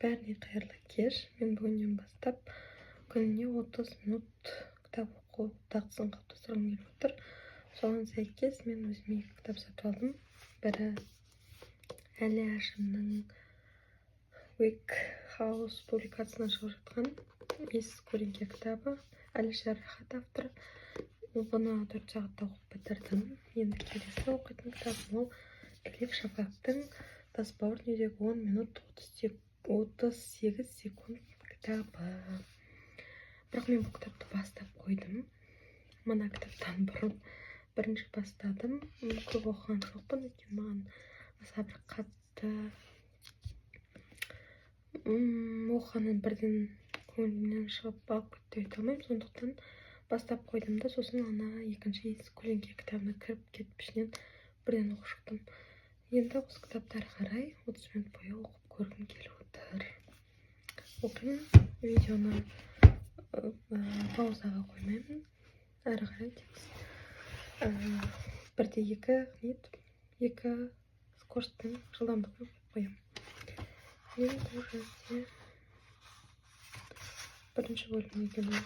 Бәріне қайырлы кеш. Мен бүгіннен бастап күніне 30 минут кітап оқу дағдысын қалыптастырғым келіп отыр. Соған сәйкес мен өзіме 2 кітап сатып алдым. Бірі Әлия Әшімнің Week House публикациясынан шығып жатқан Ес көлеңке кітабы. Әлішер Рахат авторы. Бұны 4 сағатта оқып бітірдім. Енді келесі оқитын кітабым ол Элиф Шафақтың Тасбауыр үйдегі 10 минут 38 секунд кітабы. Бірақ мен бұл кітапты бастап қойдым. Мына кітаптан бұрын бірінші бастадым. Көп оқыған жоқпын, өйткені маған аса бір қатты оқығаннан бірден көңілімнен шығып алып кетті деп айта алмаймын. Сондықтан бастап қойдым да, сосын ана екінші Ес көлеңке кітабына кіріп кетіп ішінен бірден оқып шықтым. Енді осы кітапты әрі қарай 30 минут бойы оқып көргім келіп отыр. Оқимын, видеоны паузаға қоймаймын. Әрі қарай тек бірде екі скоростың жылдамдығын қоямын. Енді бұл жерде бірінші бөлімге келемін.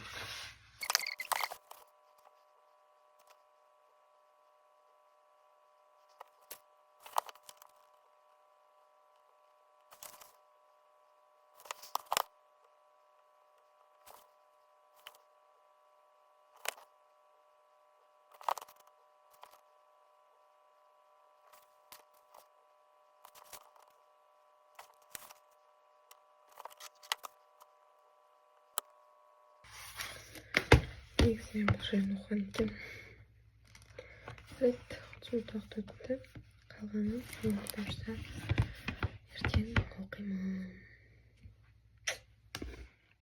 Негізі мен бұл жерін оқыған екен. Рет 30 минут уақыт өтті. Қалғанын мен кітап